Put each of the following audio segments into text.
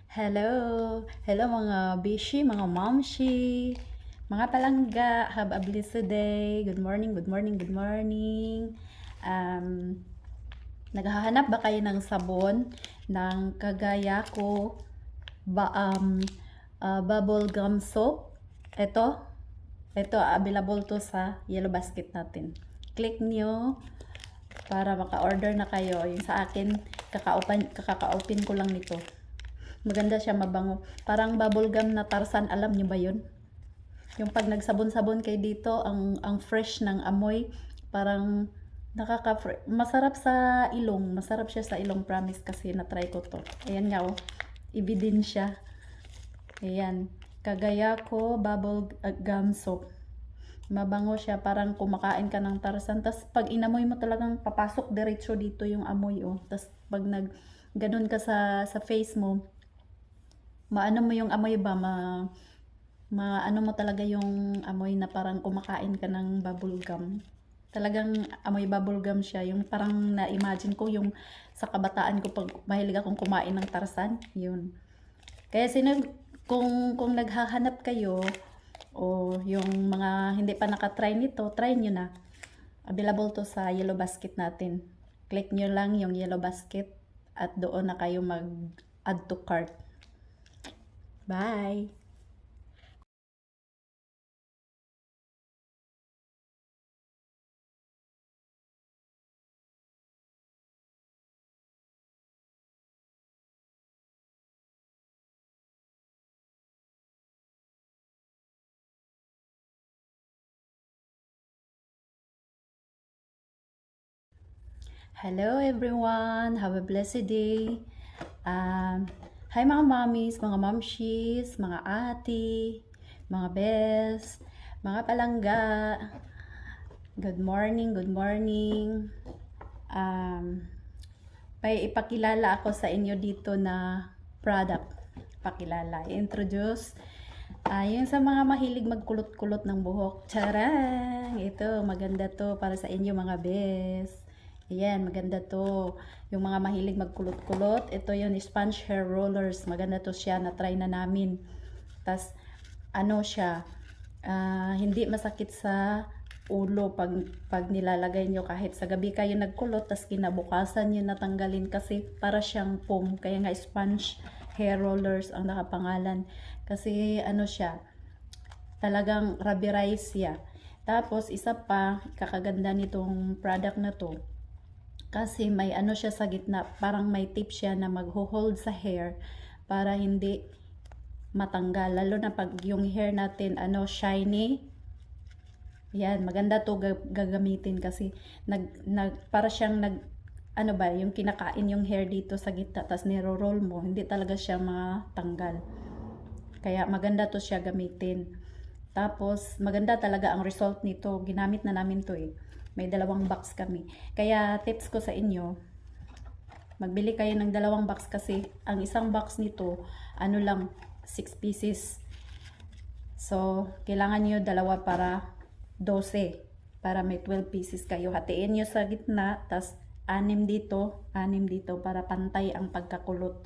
Hello! Hello mga bishi, mga momshi, mga palangga, have a blessed day. Good morning, good morning, good morning. Naghahanap ba kayo ng sabon ng kagaya ko, bubble gum soap? Ito, available to sa Yellow Basket natin. Click nyo para maka-order na kayo. Yung sa akin, kaka-open ko lang nito. Maganda siya, mabango. Parang bubblegum na Tarzan, alam niyo ba yun? Yung pag nagsabon-sabon kayo dito, ang fresh ng amoy, parang masarap sa ilong. Masarap siya sa ilong, promise, kasi na-try ko to. Ayan nga, oh. Ebidensya. Ayan. Kagaya ko, bubble gum soap. Mabango siya, parang kumakain ka ng Tarzan. Tapos pag inamoy mo, talagang papasok diretso dito yung amoy, oh. Tapos pag ganun ka sa face mo, maano mo yung amoy ba, maano mo talaga yung amoy na parang kumakain ka ng bubble gum. Talagang amoy bubble gum siya, yung parang na-imagine ko yung sa kabataan ko pag mahilig akong kumain ng Tarzan, yun. Kaya kung naghahanap kayo o yung mga hindi pa nakatry nito, try nyo na. Available to sa Yellow Basket natin. Click nyo lang yung Yellow Basket at doon na kayo mag-add to cart. Bye! Hello everyone! Have a blessed day! Hi mga mommies, mga momshies, mga ate, mga bes, mga palangga. Good morning, good morning. Ipakilala ako sa inyo dito na product. Pakilala, introduce. Yung sa mga mahilig magkulot-kulot ng buhok. Charang! Ito, maganda to para sa inyo mga bes. Ayan, maganda to. Yung mga mahilig magkulot-kulot, ito yung sponge hair rollers. Maganda to siya, na-try na namin. Tas ano siya, hindi masakit sa ulo pag nilalagay nyo, kahit sa gabi kayo nagkulot, tas kinabukasan nyo natanggalin, kasi para siyang foam. Kaya nga sponge hair rollers ang nakapangalan. Kasi ano siya, talagang rubberized siya. Tapos isa pa, kakaganda nitong product na to, kasi may ano siya sa gitna, parang may tip siya na magho-hold sa hair para hindi matanggal, lalo na pag yung hair natin shiny. Yan, maganda to gagamitin kasi para siyang ano ba, yung kinakain yung hair dito sa gitna, tas niro-roll mo, hindi talaga siya matanggal. Kaya maganda to siya gamitin. Tapos maganda talaga ang result nito, ginamit na namin to eh. May 2 box kami. Kaya tips ko sa inyo, magbili kayo ng 2 box, kasi ang isang box nito, ano lang, 6 pieces. So, kailangan nyo 2 para 12. Para may 12 pieces kayo. Hatiin nyo sa gitna, tas 6 dito, 6 dito, para pantay ang pagkakulot.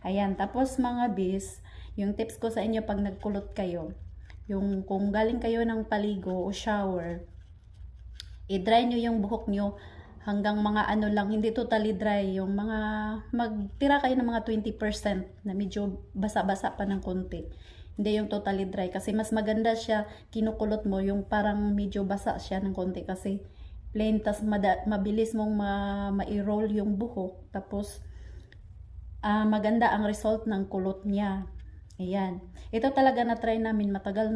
Ayan, tapos mga bis, yung tips ko sa inyo pag nagkulot kayo, yung kung galing kayo ng paligo o shower, i-dry nyo yung buhok nyo hanggang mga ano lang, hindi totally dry, yung mga magtira kayo ng mga 20% na medyo basa-basa pa ng konti, hindi yung totally dry, kasi mas maganda siya kinukulot mo yung parang medyo basa siya ng konti, kasi plain, tas mabilis mong ma-roll yung buhok, tapos maganda ang result ng kulot niya. Ayan. Ito talaga na try namin, matagal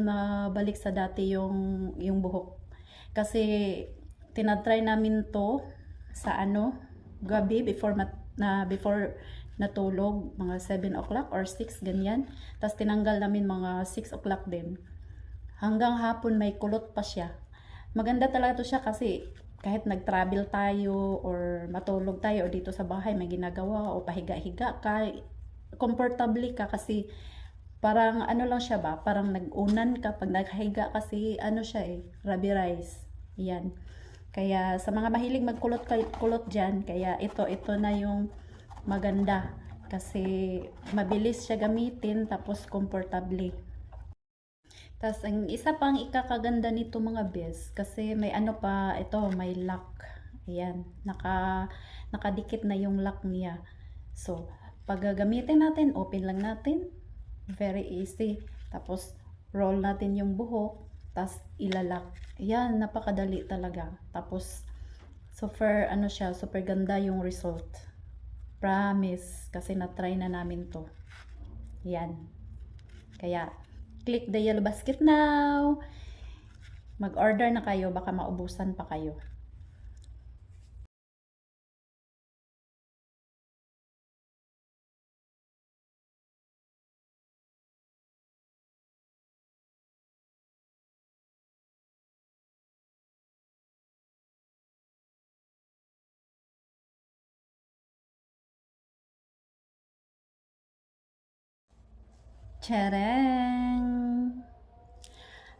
na balik sa dati yung buhok. Kasi tinatry namin to sa gabi before natulog, mga 7 o'clock or 6 ganyan. Tapos tinanggal namin mga 6 o'clock din. Hanggang hapon may kulot pa siya. Maganda talaga to siya kasi kahit nag-travel tayo or matulog tayo o dito sa bahay may ginagawa o pahiga-higa ka, comfortably ka, kasi parang ano lang siya ba, parang nag-unan ka pag naghiga, kasi siya rubberized. Yan. Kaya sa mga mahilig magkulot-kulot dyan, kaya ito na yung maganda. Kasi mabilis siya gamitin tapos comfortably. Tapos ang isa pang ikakaganda nito mga bes, kasi may ano pa ito, may lock. Ayan, nakadikit na yung lock niya. So, pag gagamitin natin, open lang natin. Very easy. Tapos roll natin yung buhok, tapos ilalak. Ayan, napakadali talaga. Tapos super ano siya, super ganda yung result. Promise, kasi na-try na namin to. Yan. Kaya, click the yellow basket now. Mag-order na kayo, baka maubusan pa kayo. Tcharam!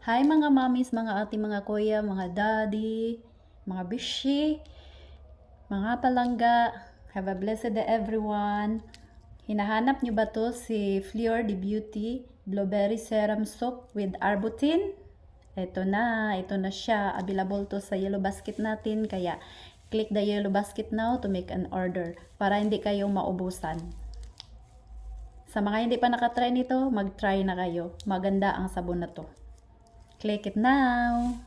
Hi mga mommies, mga ate, mga kuya, mga daddy, mga bishi, mga palangga. Have a blessed day everyone. Hinahanap nyo ba to si Fleur de Beauty Blueberry Serum Soap with Arbutin? Ito na siya. Available to sa yellow basket natin. Kaya click the yellow basket now to make an order para hindi kayong maubusan. Sa mga hindi pa nakatry nito, mag-try na kayo. Maganda ang sabon na to. Click it now.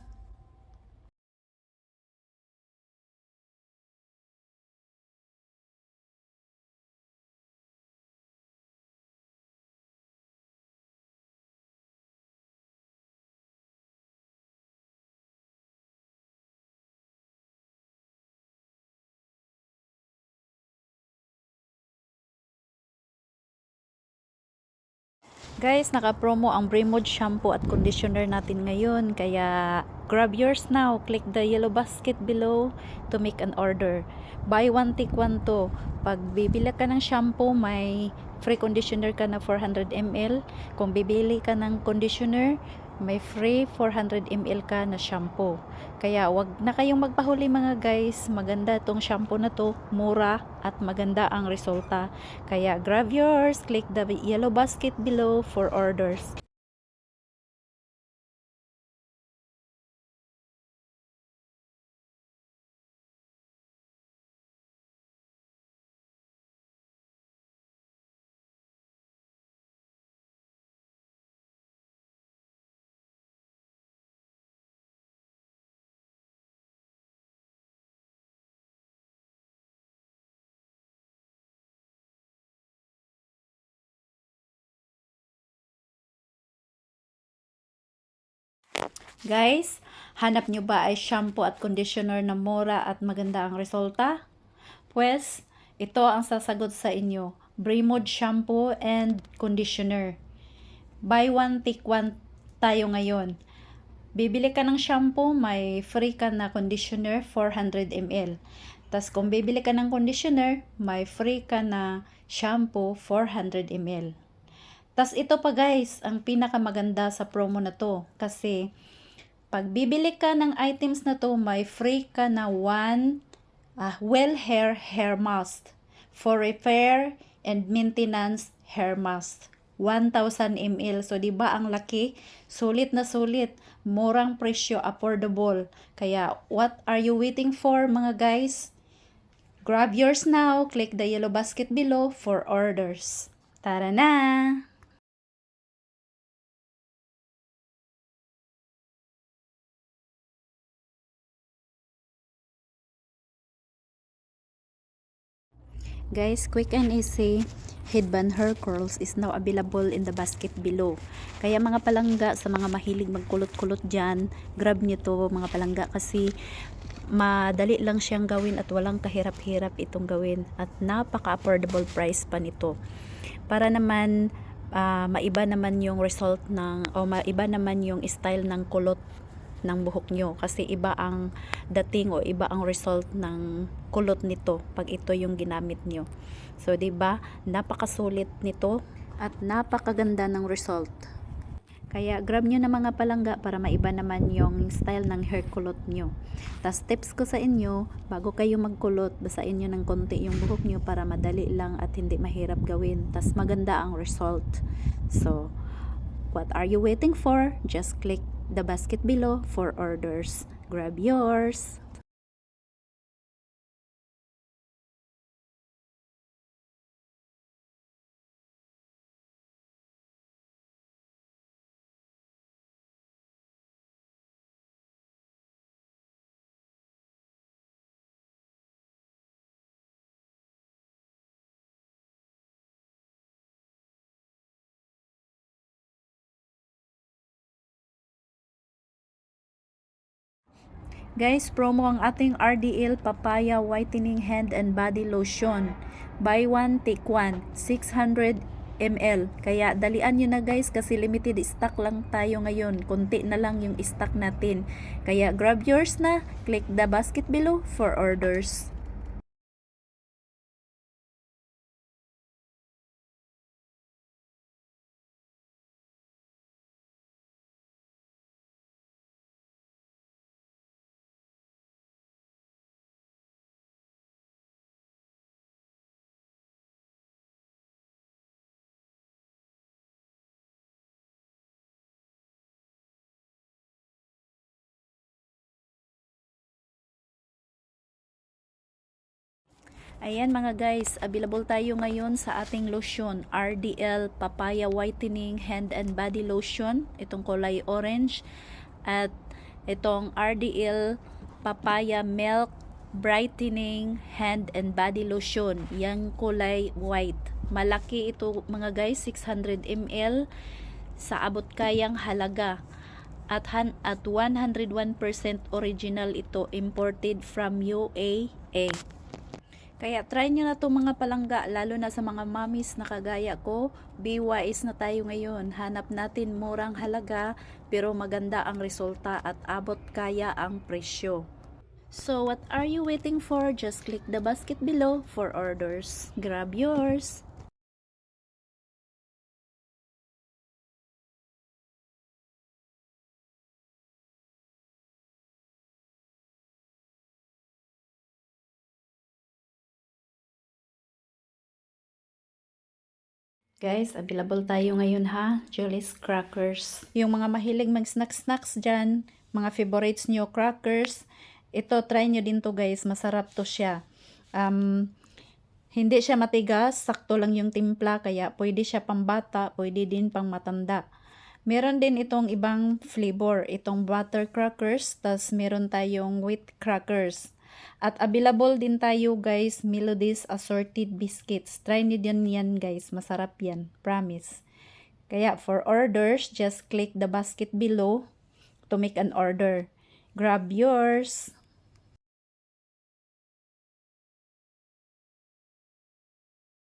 Guys, naka-promo ang Bremod shampoo at conditioner natin ngayon. Kaya grab yours now. Click the yellow basket below to make an order. Buy one, take one to. Pag bibili ka ng shampoo, may free conditioner ka na 400 ml. Kung bibili ka ng conditioner, may free 400 ml ka na shampoo. Kaya wag na kayong magpahuli mga guys. Maganda tong shampoo na to, mura at maganda ang resulta. Kaya grab yours, click the yellow basket below for orders. Guys, hanap nyo ba ay shampoo at conditioner na mura at maganda ang resulta? Pues, ito ang sasagot sa inyo. Bremod shampoo and conditioner. Buy one, take one tayo ngayon. Bibili ka ng shampoo, may free ka na conditioner 400 ml. Tapos kung bibili ka ng conditioner, may free ka na shampoo 400 ml. Tapos ito pa guys, ang pinakamaganda sa promo na to. Kasi pag bibili ka ng items na to, may free ka na one well hair mask for repair and maintenance hair mask. 1,000 ml. So, di ba ang laki? Sulit na sulit. Murang presyo, affordable. Kaya, what are you waiting for mga guys? Grab yours now. Click the yellow basket below for orders. Tara na! Guys, quick and easy headband hair curls is now available in the basket below. Kaya mga palangga, sa mga mahilig magkulot-kulot dyan, grab nyo to mga palangga kasi madali lang siyang gawin at walang kahirap-hirap itong gawin at napaka-affordable price pa nito. Para naman maiba naman yung result ng o maiba naman yung style ng kulot ng buhok nyo kasi iba ang dating o iba ang result ng kulot nito pag ito yung ginamit nyo. So 'di ba, napakasulit nito at napakaganda ng result. Kaya grab nyo na mga palangga para maiba naman yung style ng hair kulot nyo. Tas tips ko sa inyo, bago kayo magkulot, basain nyo ng konti yung buhok nyo para madali lang at hindi mahirap gawin. Tas maganda ang result. So, what are you waiting for? Just click the basket below for orders. Grab yours! Guys, promo ang ating RDL Papaya Whitening Hand and Body Lotion. Buy one, take one. 600 ml. Kaya dalian nyo na guys kasi limited stock lang tayo ngayon. Konti na lang yung stock natin. Kaya grab yours na. Click the basket below for orders. Ayan mga guys, available tayo ngayon sa ating lotion, RDL Papaya Whitening Hand and Body Lotion, itong kulay orange, at itong RDL Papaya Milk Brightening Hand and Body Lotion, yang kulay white. Malaki ito mga guys, 600 ml sa abot kayang halaga. At 101% original ito, imported from UAE. Kaya try nyo na itong mga palangga, lalo na sa mga mommies na kagaya ko. Be wise na tayo ngayon. Hanap natin murang halaga pero maganda ang resulta at abot kaya ang presyo. So what are you waiting for? Just click the basket below for orders. Grab yours! Guys, available tayo ngayon ha. Jolly's Crackers. Yung mga mahilig mag-snacks dyan, mga favorites nyo crackers, ito try nyo din to guys. Masarap to siya. Hindi siya matigas, sakto lang yung timpla, kaya pwede siya pang bata, pwede din pang matanda. Meron din itong ibang flavor, itong butter crackers, tas meron tayong wheat crackers. At available din tayo guys, Melodies Assorted Biscuits. Try nyo din yan guys, masarap yan, promise. Kaya for orders, just click the basket below to make an order. Grab yours!